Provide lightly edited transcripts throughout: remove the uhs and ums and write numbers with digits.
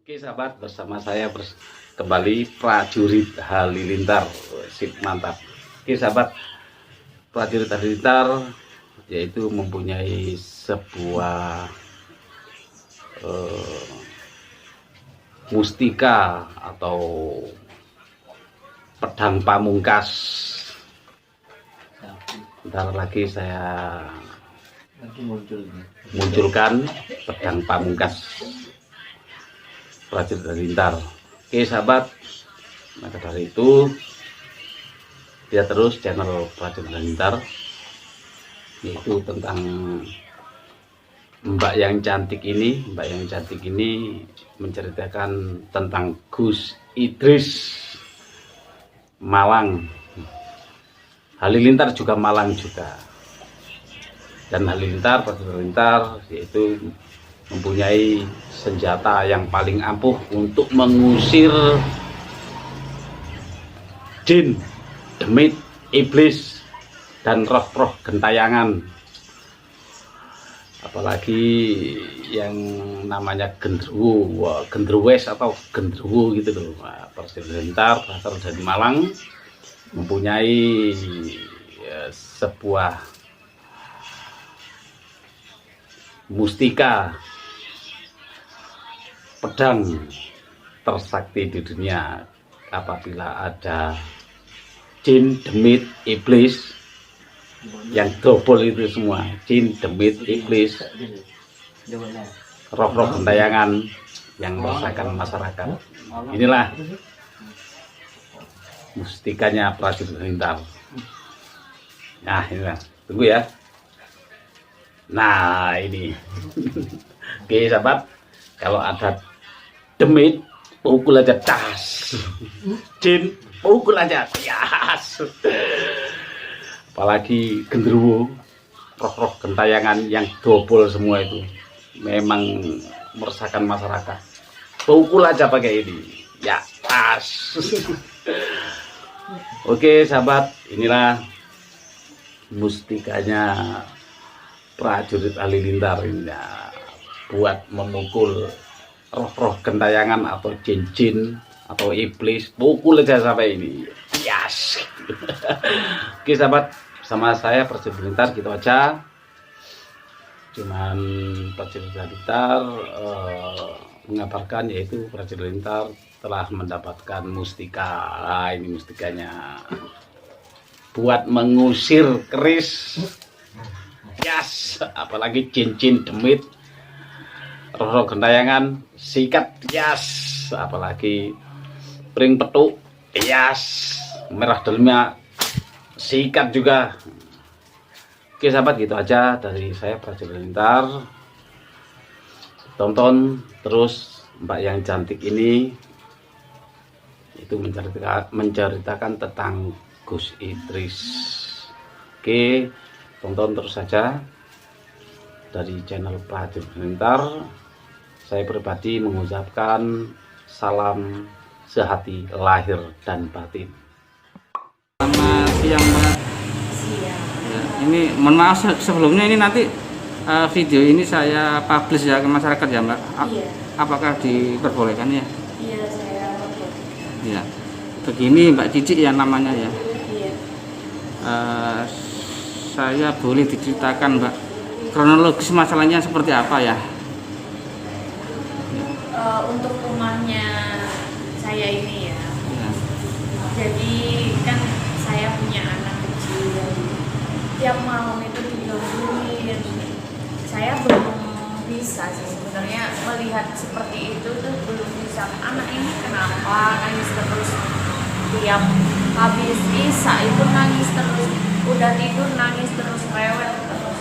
Oke sahabat, bersama saya kembali prajurit Halilintar. Sip, mantap. Oke sahabat, prajurit Halilintar yaitu mempunyai sebuah mustika atau pedang pamungkas. Bentar lagi saya munculkan pedang pamungkas prajurit Halilintar. Oke sahabat, maka dari itu lihat terus channel prajurit Halilintar, yaitu tentang Mbak yang cantik ini. Mbak yang cantik ini menceritakan tentang Gus Idris Malang. Halilintar juga Malang juga. Dan Halilintar, prajurit Halilintar yaitu mempunyai senjata yang paling ampuh untuk mengusir jin, demit, iblis, dan roh-roh gentayangan. Apalagi yang namanya gendruwo, gendruwes atau gendruwo gitu loh. Prajurit Halilintar berasal dari Malang, mempunyai sebuah mustika pedang tersakti di dunia. Apabila ada jin, demit, iblis yang double itu semua, jin, demit, iblis, roh-roh gentayangan yang meresahkan masyarakat. Inilah mustikanya prajurit Halilintar. Nah inilah, tunggu ya. Nah ini oke sahabat, kalau ada demit pukul aja tas, jin pukul aja tias, apalagi gendruwo, roh-roh gentayangan yang double semua itu memang meresahkan masyarakat. Pukul aja pakai ini ya tas. Oke sahabat, inilah mustikanya prajurit Halilintar ini ya, buat memukul roh-roh gentayangan atau jin-jin atau iblis. Pukul aja sampai ini yes. Oke sahabat, sama saya prajurit Halilintar gitu aja. Cuman prajurit Halilintar mengabarkan yaitu prajurit Halilintar telah mendapatkan mustika. Nah, ini mustikanya buat mengusir keris, yes, apalagi jin-jin, demit, roh-roh gentayangan, sikat, yes, apalagi pring petuk, yes, merah dalamnya, sikat juga. Oke sahabat, gitu aja dari saya prajurit Halilintar. Tonton terus Mbak yang cantik ini, itu menceritakan tentang Gus Idris. Oke, tonton terus saja dari channel prajurit Halilintar. Saya pribadi mengucapkan salam sehati lahir dan batin. Selamat siang Mbak. Siang. Ya, ini mohon maaf sebelumnya, ini nanti video ini saya publish ya ke masyarakat ya Mbak. Iya. Apakah diperbolehkan ya? Iya, saya upload. Iya. Begini Mbak Cici ya namanya ya. Iya. Saya boleh diceritakan Mbak kronologis masalahnya seperti apa ya? Untuk rumahnya saya ini ya. Ya. Jadi kan saya punya anak kecil. Tiap malam itu digangguin. Saya belum bisa sih sebenarnya melihat seperti itu tuh, belum bisa. Anak ini kenapa nangis terus? Tiap habis Isya itu nangis terus, udah tidur nangis terus, rewel terus.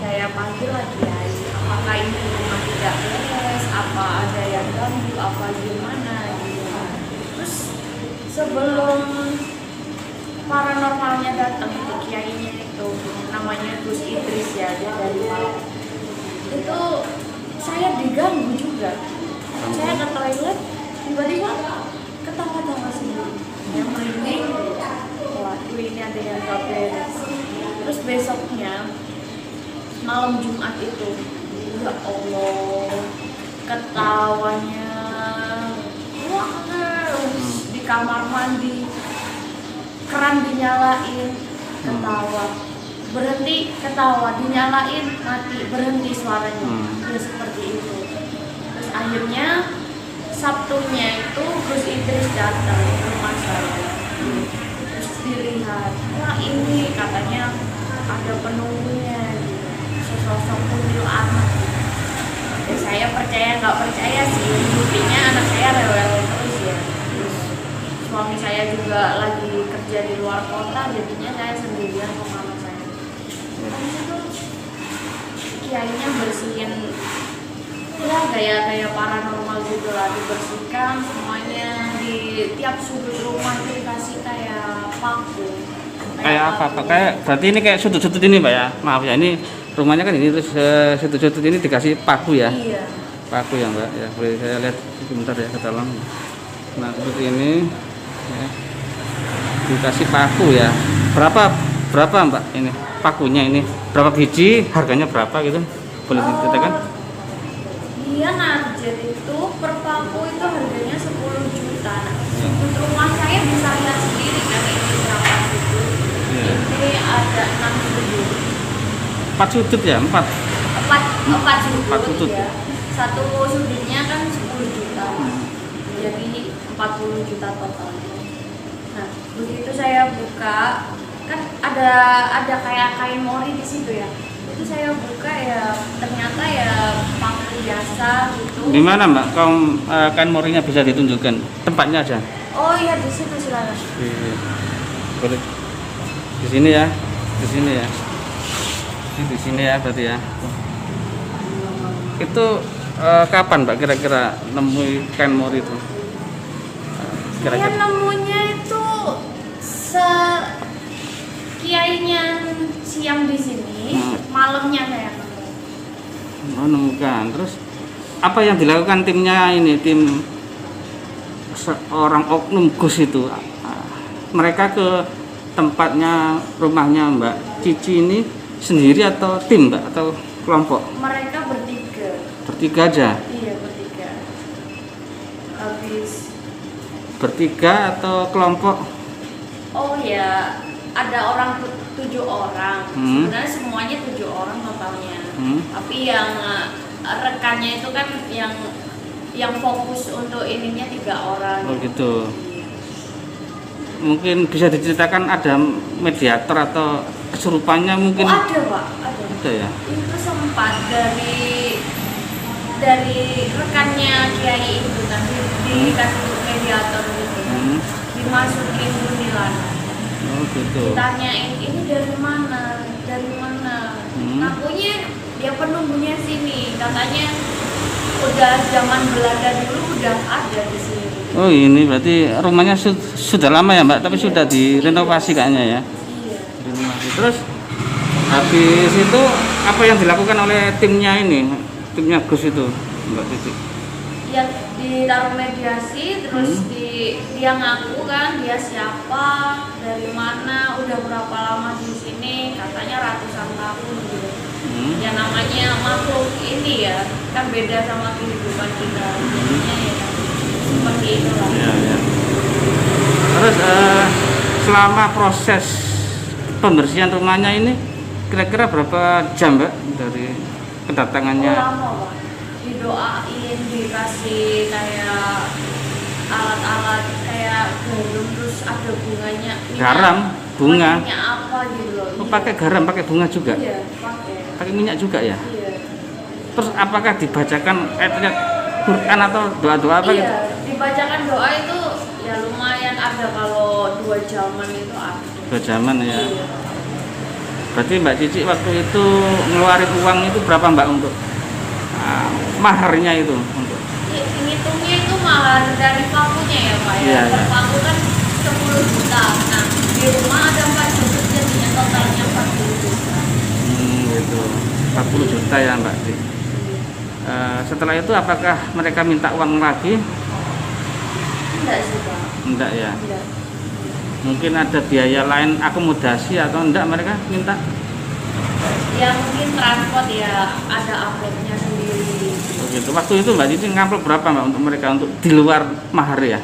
Saya panggil lagi ya, apakah ini rumah tidak beres, apa ada yang ganggu, apa gimana gitu. Terus sebelum paranormalnya datang, itu kiainya itu namanya Gus Idris ya, dia dari Malang. Itu saya diganggu juga. Saya ke toilet, tiba-tiba ketawa-tawa sendiri. Yang merinding, waduh ini ada yang gak beres. Terus besoknya malam Jumat itu, ya Allah, ketawanya wah di kamar mandi keran dinyalain ketawa, berhenti ketawa, dinyalain mati, berhenti suaranya. Ya seperti itu. Terus akhirnya Sabtunya itu Gus Idris datang ke rumah saya. Terus dilihat, wah ini katanya ada penunggunya gitu. Sesosok kuntilanak. Ya saya percaya nggak percaya sih, buktinya anak saya rewel terus ya. Terus suami saya juga lagi kerja di luar kota, jadinya saya sendirian ke mama saya. Habis itu kiainya bersihin ya gaya paranormal gitu lah, dibersihkan semuanya, di tiap sudut rumah itu dikasih kayak paku. Kayak apa? Kayak berarti ini kayak sudut-sudut ini Mbak ya, maaf ya, ini rumahnya kan ini, terus sudut-sudut ini dikasih paku ya. Iya. Paku ya Mbak ya, boleh saya lihat sebentar ya ke dalam. Nah seperti ini ya. Dikasih paku ya. Berapa Mbak ini pakunya, ini berapa biji, harganya berapa gitu, boleh dikatakan? Dia narjet itu per paku itu harganya 10 juta. Untuk rumah saya bisa lihat sendiri kan ini berapa sudut. Ini ada 6 sudut. 4 sudut ya, 4 sudut ya. Satu sudutnya kan 10 juta. Jadi 40 juta total. Nah, begitu saya buka kan ada kayak kain mori di situ ya. Itu saya buka ya ternyata ya paku biasa gitu. Di mana Mbak? Kain morinya bisa ditunjukkan tempatnya aja. Oh iya di situ silakan. Boleh. Di sini ya. Di sini ya. Ini di sini ya berarti ya. Itu kapan Mbak kira-kira nemu kain mori itu? Saya nemunya itu kiainya siang di sini, malamnya saya nemu. Menemukan. Terus apa yang dilakukan timnya ini, tim seorang oknum Gus itu? Mereka ke tempatnya, rumahnya Mbak Cici ini sendiri atau tim Mbak, atau kelompok? Mereka bertiga. Bertiga aja? Iya bertiga. Habis bertiga atau kelompok? Oh ya, ada orang 7 orang. Sebenarnya semuanya 7 orang totalnya. Tapi yang rekannya itu kan yang fokus untuk ininya 3 orang. Oh gitu. Mungkin bisa diceritakan ada mediator atau kesurupannya mungkin? Oh, ada Pak, ada. Ada ya. Itu sempat dari rekannya kiai itu tadi dikasih mediator gitu, dimasukin kuntilanak. Oh gitu. Ditanyain ini dari mana, ngakunya dia penunggunya sini, katanya udah zaman Belanda dulu udah ada di sini. Oh ini berarti rumahnya sudah lama ya Mbak, tapi sudah direnovasi kayaknya ya. Iya. Renovasi. Terus habis itu apa yang dilakukan oleh timnya ini, timnya Gus itu Mbak Cici? Ya ditaruh mediasi, terus dia ngaku kan dia siapa, dari mana, udah berapa lama di sini, katanya ratusan tahun gitu. Ya namanya makhluk ini ya, kan beda sama kehidupan kita, jadinya ya seperti itulah. Ya. Terus selama proses pembersihan rumahnya ini kira-kira berapa jam Mbak dari kedatangannya? Oh, lama Pak, didoain, dikasih kayak alat-alat kayak garam, terus ada bunganya. Garam, bunga. Pakainya apa gitu loh. Oh, pakai garam, pakai bunga juga? Iya, pakai. Pakai minyak juga ya? Iya. Terus apakah dibacakan Quran atau doa-doa apa gitu? Iya, dibacakan doa itu ya lumayan ada, kalau 2 jaman itu ada. 2 jaman ya. Iya. Berarti Mbak Cici waktu itu ngeluarin uang itu berapa Mbak untuk maharnya itu? Untuk Ngitungnya itu mahar dari pakunya ya Pak ya. Iya, Per iya. paku kan 10 juta. Nah, di rumah ada 4 sudut, jadinya totalnya 40 juta. gitu. 40 juta ya Mbak Cici. Setelah itu apakah mereka minta uang lagi? Enggak sih Pak. Enggak ya. Enggak. Mungkin ada biaya lain akomodasi atau enggak mereka minta? Ya mungkin transport ya ada uploadnya sendiri. Begitu. Waktu itu Mbak Cici ngamplop berapa Mbak untuk mereka untuk di luar mahar ya?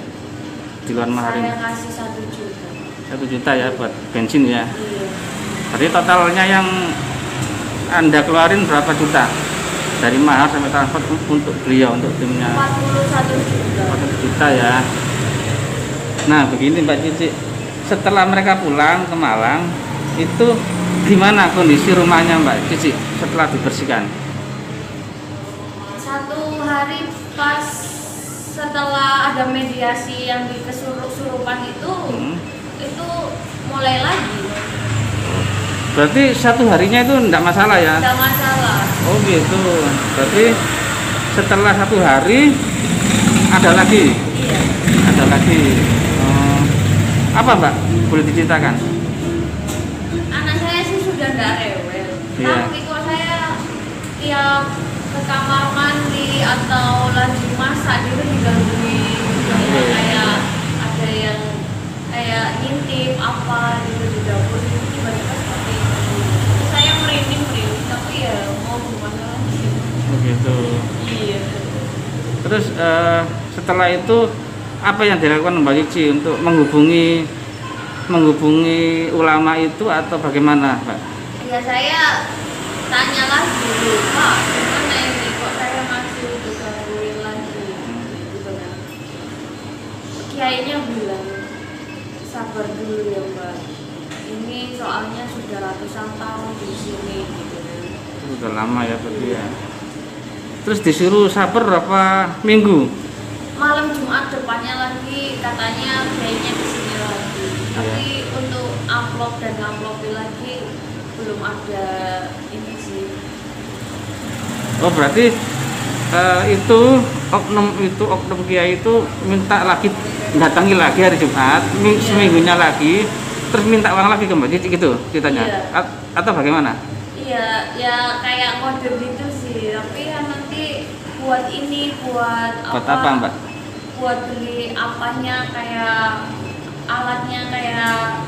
Di luar mahar ini. Saya ngasih 1 juta. 1 juta ya buat bensin ya. Iya. Jadi totalnya yang Anda keluarin berapa juta? Dari mahar sampai transport untuk beliau, untuk timnya. 41 juta. 1 juta ya. Nah begini Mbak Cici, setelah mereka pulang ke Malang, itu gimana kondisi rumahnya Mbak Cici setelah dibersihkan? 1 hari pas setelah ada mediasi yang di kesurupan itu, itu mulai lagi. Berarti 1 harinya itu enggak masalah ya? Tidak masalah. Oh gitu. Berarti setelah 1 hari ada lagi? Iya. Ada lagi. Apa Mbak? Boleh diceritakan? Anak saya sih sudah tidak rewel. Iya. Tapi kok saya tiap ke kamar mandi atau lagi masak dia digangguin. Iya. Kayak ada yang kayak ngintip apa gitu di dapur, tiba-tiba seperti itu. Saya merinding, tapi ya mau gimana lagi. Begitu. Iya. Terus setelah itu apa yang dilakukan Mbak Cici untuk menghubungi ulama itu atau bagaimana Pak? Ya saya tanya lagi, Pak, gimana ini kok saya masih digangguin lagi, gitu kan. Kiainya bilang, sabar dulu ya Mbak. Ini soalnya sudah ratusan tahun di sini, gitu kan. Sudah lama ya berarti ya. Terus disuruh sabar berapa minggu? Malam Jumat depannya lagi katanya kiainya di sini lagi. Tapi untuk amplop dan ngamplopin lagi belum ada ini sih. Oh berarti itu oknum kiai itu minta lagi, datangi lagi hari Jumat, seminggunya lagi, terus minta uang lagi ke Mbak Cici gitu ceritanya. Iya. Atau bagaimana? Iya, ya kayak kode gitu sih. Tapi ya nanti buat ini, buat apa Mbak? Buat beli apanya, kayak alatnya, kayak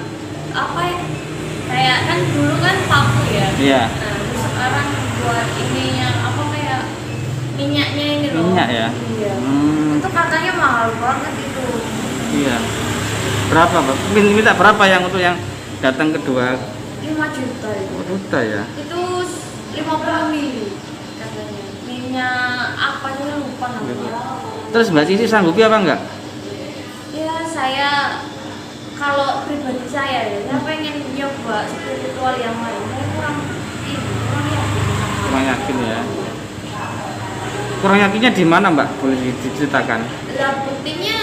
apa ya? Kayak kan dulu kan paku ya. Iya. Nah, terus sekarang buat ininya apa, kayak minyaknya ini loh. Minyak ya? Iya. Itu katanya mahal banget itu. Iya. Berapa Mbak? Minta berapa yang untuk yang datang kedua? 5 juta itu. 5 juta ya? Itu 50 mili katanya. Minyak apa aja lupa namanya. Terus Mbak Cici sanggupi apa enggak? Ya saya, kalau pribadi saya ya, saya pengen nyoba spiritual yang lain. Saya kurang yakin. Kurang yakin ya. Kurang yakinnya di mana Mbak? Boleh diceritakan? Lah buktinya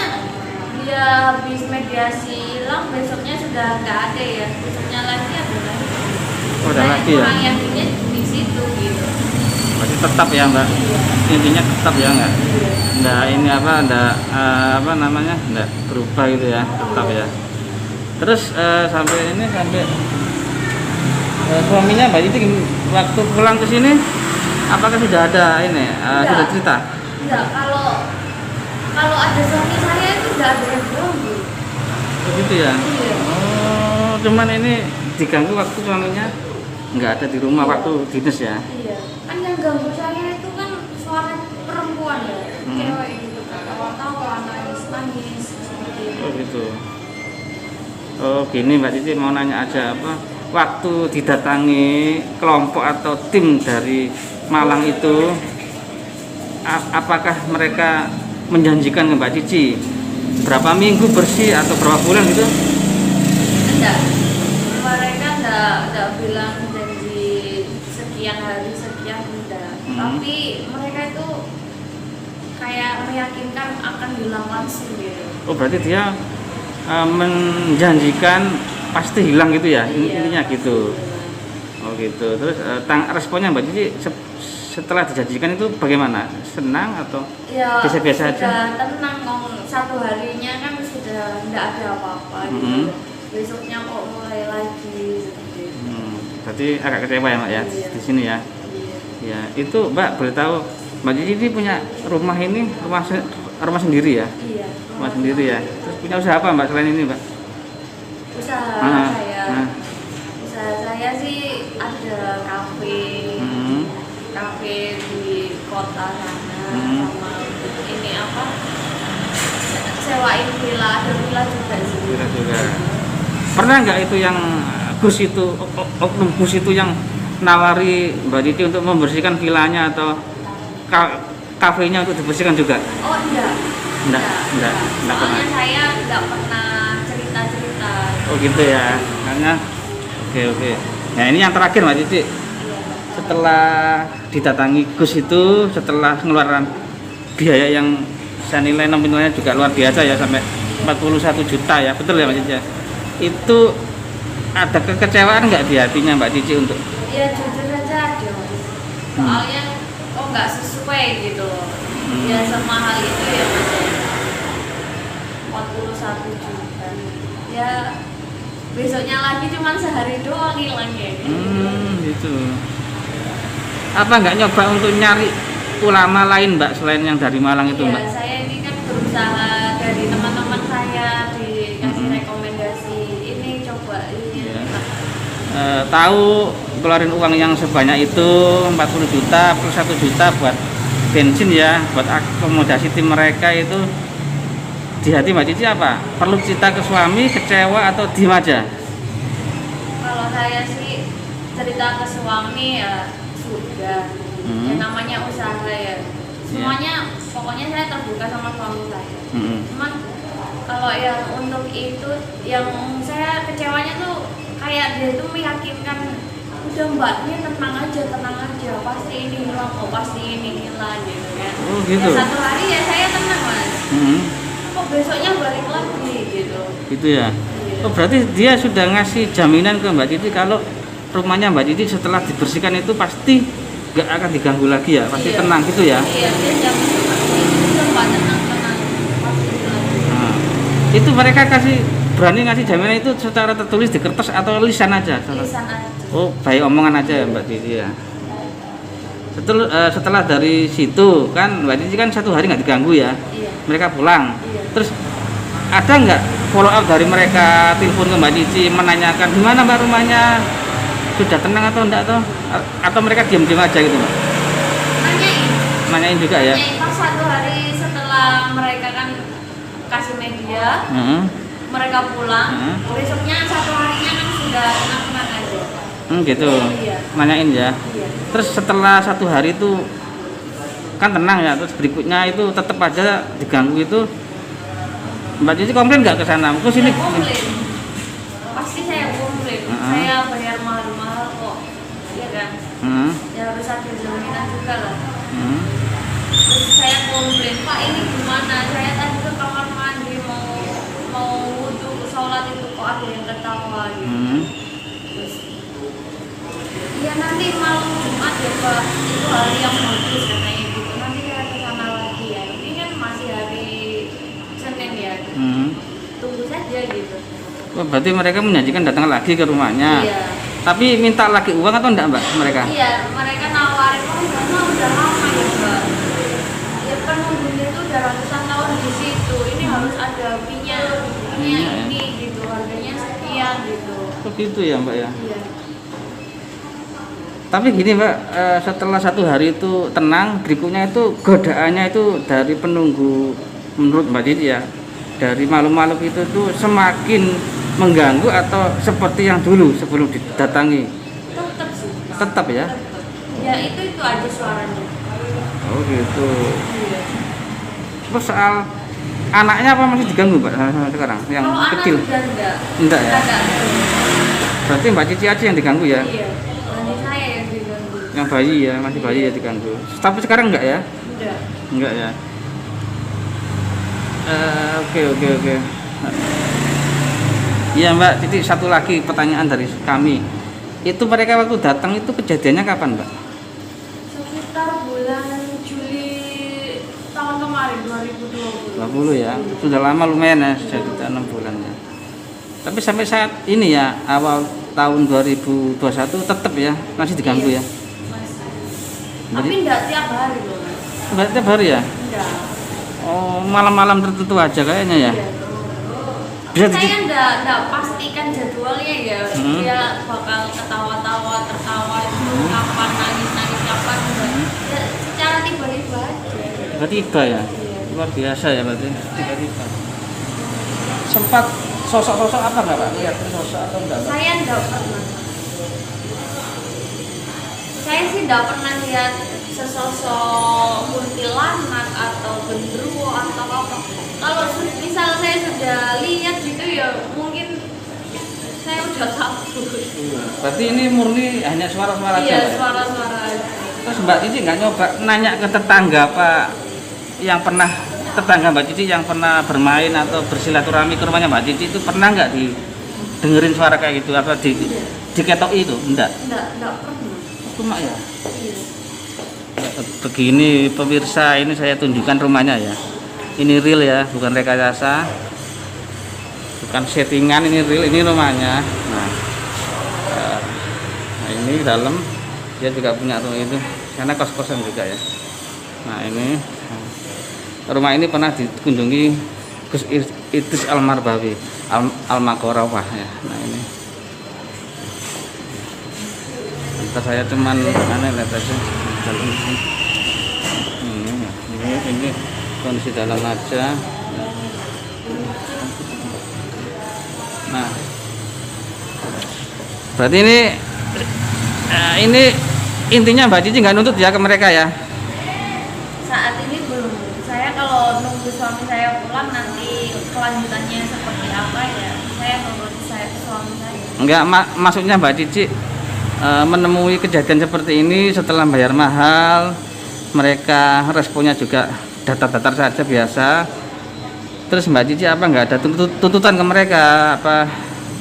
dia habis mediasi hilang, besoknya sudah nggak ada ya. Besoknya lagi ada lagi. Oh, ada lagi ya? Kurang yakinnya di situ gitu. Berarti tetap ya Mbak? Intinya tetap ya enggak? Enggak ini apa namanya? Enggak berubah gitu ya, tetap ya. Terus sampai suaminya Mbak Cici waktu pulang ke sini apakah sudah ada ini sudah cerita? Enggak, kalau ada suami saya itu enggak ada yang ganggu. Begitu ya? Iya. Oh, cuman ini diganggu waktu suaminya enggak ada di rumah waktu dinas ya? Iya. Kan yang ganggu saya itu kan suara perempuan ya, cewek gitu kan. Tawa-tawa, nangis seperti itu. Oh gitu. Oh gini Mbak Cici mau nanya aja apa, waktu didatangi kelompok atau tim dari Malang itu apakah mereka menjanjikan ke Mbak Cici berapa minggu bersih atau berapa bulan gitu? Enggak, mereka enggak bilang janji sekian hari sekian, enggak. Tapi mereka itu kayak meyakinkan akan hilang langsung gitu. Oh berarti dia menjanjikan pasti hilang gitu ya? Iya, Intinya gitu. Oh gitu. Terus responnya Mbak Cici setelah dijanjikan itu bagaimana? Senang atau Ya, biasa-biasa aja? sudah tenang, satu harinya kan sudah tidak ada apa-apa gitu. Besoknya kok mulai lagi seperti itu. Berarti agak kecewa ya Mbak ya? Iya. Di sini ya? Iya. Ya itu Mbak boleh tahu Mbak Cici ini punya rumah ini rumah sendiri ya? Iya. Rumah sendiri ya? Terus punya usaha apa Mbak selain ini Mbak? Usaha saya sih ada kafe di kota sana. ada villa juga sih. Villa juga. Pernah nggak itu yang Gus itu, oknum Gus itu yang nawari Mbak Titi untuk membersihkan villanya atau kafenya untuk dibersihkan juga? Oh enggak. Enggak Soalnya pernah. saya enggak pernah cerita-cerita. Oh gitu ya. Karena oke. Nah ini yang terakhir Mbak Titi. Setelah didatangi Gus itu, setelah ngeluarkan biaya yang saya nilai nominalnya juga luar biasa ya, sampai 41 juta ya, betul ya Mbak Cici? Itu ada kekecewaan nggak di hatinya Mbak Cici untuk? Ya jujur saja ada. Soalnya kok nggak sesuai gitu. Ya semahal itu ya Mas. 41 juta. Ya besoknya lagi cuma sehari doang hilangnya. Gitu. Apa nggak nyoba untuk nyari ulama lain Mbak selain yang dari Malang itu Mbak? Ya saya ini kan berusaha dari teman-teman saya dikasih rekomendasi ini coba ini. Ya. Tahu keluarin uang yang sebanyak itu 40 juta plus 1 juta buat bensin ya, buat akomodasi tim mereka, itu di hati Mbak Cici apa? Perlu cerita ke suami, kecewa atau diem aja? Kalau saya sih cerita ke suami ya sudah. Ya namanya usaha ya. Semuanya pokoknya saya terbuka sama suami saya. Cuman kalau yang untuk itu yang saya kecewanya tuh kayak dia tuh meyakinkan, udah Mbak ini tenang aja pasti ini hilang kok, pasti ini hilang gitu kan. Oh gitu. Ya, satu hari ya saya tenang Mas. Kok besoknya balik lagi gitu. Gitu ya. Oh berarti dia sudah ngasih jaminan ke Mbak Titi kalau rumahnya Mbak Titi setelah dibersihkan itu pasti nggak akan diganggu lagi ya, pasti tenang gitu ya. Iya, dia jamin pasti itu Mbak tenang pasti hilang. Nah, itu mereka berani ngasih jaminan itu secara tertulis di kertas atau lisan aja? Lisan aja. Oh, baik omongan aja ya Mbak Titi ya. Setelah dari situ kan Mbak Titi kan satu hari nggak diganggu ya. Iya. Mereka pulang. Iya. Terus ada nggak follow up dari mereka, telepon ke Mbak Titi menanyakan gimana Mbak rumahnya, sudah tenang atau enggak, atau mereka diam-diam aja gitu Mbak? Nanyain juga ya. Nanyain pas satu hari setelah mereka kan kasih media, mereka pulang, besoknya satu harinya kan sudah tenang-tenang aja. Gitu. Iya. Nanyain ya. Iya. Terus setelah satu hari itu kan tenang ya, terus berikutnya itu tetap aja diganggu itu, Mbak Cici komplain nggak ke sana? Terus ini Komplain. Pasti saya komplain. Saya bayar mahal-mahal kok. Iya kan? Ya harus ada jaminan juga lah. Terus saya komplain, Pak ini gimana? Saya tadi ke kamar mandi mau wudhu sholat itu kok ada yang ketawa gitu. Terus, ya nanti malam Jumat ya Pak, itu hari yang bagus katanya gitu. Nanti saya ke sana lagi ya. Ini kan masih hari Senin ya. Tunggu saja gitu. Oh, berarti mereka menjanjikan datang lagi ke rumahnya. Iya. Tapi minta lagi uang atau enggak Mbak mereka? Iya, mereka nawarin, oh karena udah lama ya Mbak. Ya penunggunya itu udah ratusan tahun di situ. Ini harus ada fee-nya ini gitu, harganya sekian gitu. Begitu ya Mbak ya. Iya. Tapi gini Mbak, setelah satu hari itu tenang, berikutnya itu godaannya itu dari penunggu, menurut Mbak Titi ya, dari malam-malam itu tuh semakin mengganggu atau seperti yang dulu sebelum didatangi? Tetap sih. Tetap ya? Ya itu aja suaranya. Oh gitu. Iya. Terus soal anaknya apa masih diganggu Mbak sekarang? Yang Kalau kecil? anak udah enggak. Enggak ya? Enggak. Berarti Mbak Cici aja yang diganggu ya? Iya. Nanti saya yang diganggu. Yang bayi ya, masih bayi ya diganggu. Tapi sekarang enggak ya? Udah. Enggak ya. Oke. Iya Mbak, Titi satu lagi pertanyaan dari kami. Itu mereka waktu datang itu kejadiannya kapan Mbak? Sekitar bulan Juli tahun kemarin 2020. 20 ya, sudah lama lumayan ya, sudah kita 6 bulan ya. Tapi sampai saat ini ya, awal tahun 2021 tetap ya, masih diganggu ya? Masih. Tapi enggak tiap hari loh Mas. Enggak tiap hari ya? Enggak. Oh, malam-malam tertentu aja kayaknya ya? Iya. Bisa Saya enggak pastikan jadwalnya ya. Dia bakal ketawa-tawa, tertawa itu kapan, nangis-nangis kapan. Ya, secara tiba-tiba aja. Tiba-tiba ya? Iya. Luar biasa ya berarti, tiba-tiba. sempat sosok-sosok apa nggak Pak? Lihat sosok atau enggak Pak? Saya nggak pernah. Saya sih nggak pernah lihat sesosok kuntilanak atau genderuwo atau apa. Kalau misal saya sudah lihat gitu ya mungkin saya udah takut. Berarti ini murni hanya suara-suara aja Iya, Pak, ya? suara-suara aja. Terus Mbak Cici nggak nyoba nanya ke tetangga Pak yang pernah tetangga Mbak Cici yang pernah bermain atau bersilaturahmi ke rumahnya Mbak Cici itu pernah nggak didengerin suara kayak gitu atau diketoki itu? Enggak. Enggak pernah. Cuma ya. Iya. Begini pemirsa, ini saya tunjukkan rumahnya ya. Ini real ya, bukan rekayasa, bukan settingan, ini real, ini rumahnya. Nah, ini dalam dia juga punya rumah itu, karena kos-kosan juga ya. Nah ini rumah ini pernah dikunjungi Gus Idris Almarbawi Almaghorowah ya. Nah ini ntar saya cuman lihat aja dalam ini. Ini kondisi dalam aja. Nah berarti ini intinya Mbak Cici nggak nuntut ya ke mereka ya? Saat ini belum. Saya kalau nunggu suami saya pulang nanti kelanjutannya seperti apa ya saya nurut suami saya. Enggak, maksudnya Mbak Cici menemui kejadian seperti ini setelah bayar mahal, mereka responnya juga datar-datar saja biasa. Terus Mbak Cici apa nggak ada tuntutan ke mereka, apa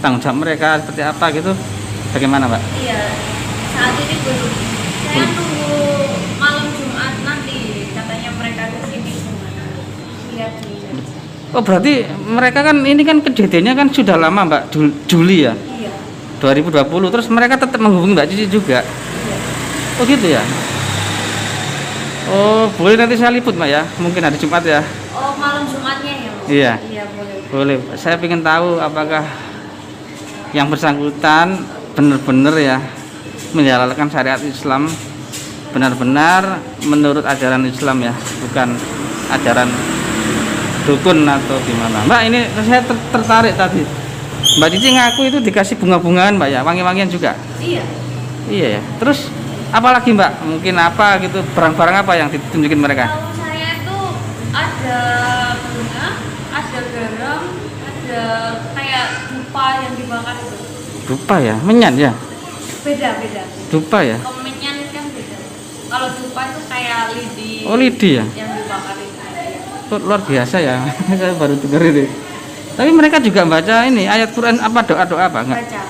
tanggung jawab mereka seperti apa gitu? Bagaimana Mbak? Iya, saat ini belum. Saya tunggu malam Jumat nanti katanya mereka kesini semua. Lihat dulu. Oh berarti mereka kan ini kan kejadiannya kan sudah lama Mbak, Juli ya? Iya. 2020, terus mereka tetap menghubungi Mbak Cici juga? Iya. Oh gitu ya? Oh boleh nanti saya liput Mbak ya, mungkin hari Jumat ya? Oh malam Jumatnya ya? Mas? Iya. Iya boleh. Boleh, saya ingin tahu apakah yang bersangkutan benar-benar ya menjalankan syariat Islam, benar-benar menurut ajaran Islam ya, bukan ajaran dukun atau gimana. Mbak ini saya tertarik tadi Mbak Cici ngaku itu dikasih bunga-bungaan Mbak ya, wangi-wangian juga. Iya. Iya ya. Terus apalagi Mbak, mungkin apa gitu, barang-barang apa yang ditunjukin mereka? Kalau saya itu ada bunga, ada garam, ada kayak dupa yang dibakar itu. Dupa ya, menyan ya? Beda. Dupa ya? Kalau menyan kan beda. Kalau dupa itu kayak lidi. Oh lidi ya? Yang dibakar itu. Luar biasa ya. Saya baru dengar ini. Tapi mereka juga baca ini ayat Quran apa doa-doa apa enggak? Baca.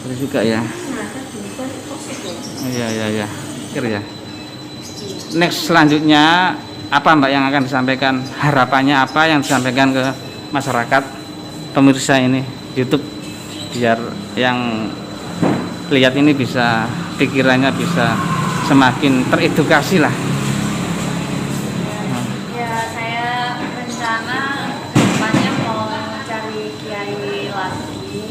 Baca juga ya. Iya. Pikir ya. Next selanjutnya apa Mbak yang akan disampaikan? Harapannya apa yang disampaikan ke masyarakat pemirsa ini YouTube biar yang lihat ini bisa pikirannya bisa semakin teredukasi lah. Ya saya rencana kedepannya mau cari kiai lagi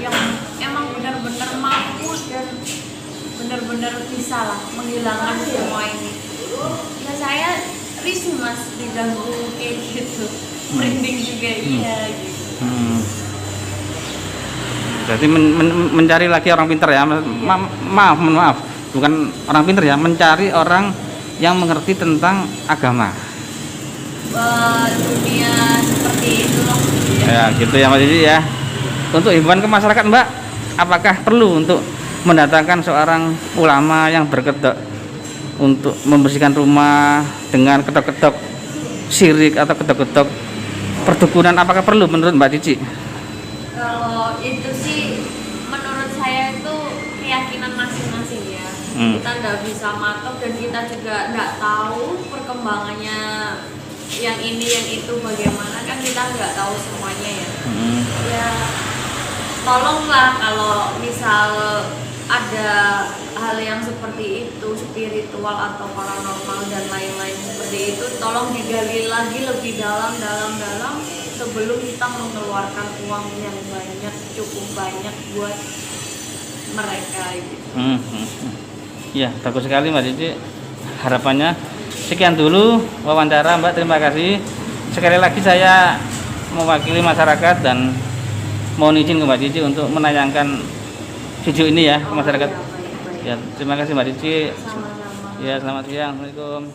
yang emang benar-benar mampu dan benar-benar bisa lah menghilangkan semua ini. Ya saya risih mas diganggu kayak gitu, merinding juga iya gitu. Berarti mencari lagi orang pintar ya, maaf, bukan orang pintar ya, mencari orang yang mengerti tentang agama. Dunia seperti itu loh. Ya gitu ya Mbak Cici ya. Untuk himbauan ke masyarakat Mbak, apakah perlu untuk mendatangkan seorang ulama yang berkedok untuk membersihkan rumah dengan kedok-kedok syirik atau kedok-kedok perdukunan, apakah perlu menurut Mbak Cici? Kalau itu sih menurut saya itu keyakinan masing-masing ya. Kita nggak bisa matok dan kita juga nggak tahu perkembangannya yang ini yang itu bagaimana, kan kita nggak tahu semuanya ya. Ya tolonglah kalau misal ada hal yang seperti itu, spiritual atau paranormal dan lain-lain seperti itu, tolong digali lagi lebih dalam sebelum kita mengeluarkan uang yang banyak, cukup banyak buat mereka gitu. Ya bagus sekali Mbak Cici, harapannya sekian dulu wawancara Mbak, terima kasih. Sekali lagi saya mewakili masyarakat dan mohon izin ke Mbak Cici untuk menayangkan video ini ya ke masyarakat. Baik, baik. Ya, terima kasih Mbak Cici. Sama-sama. Ya, selamat siang. Assalamualaikum.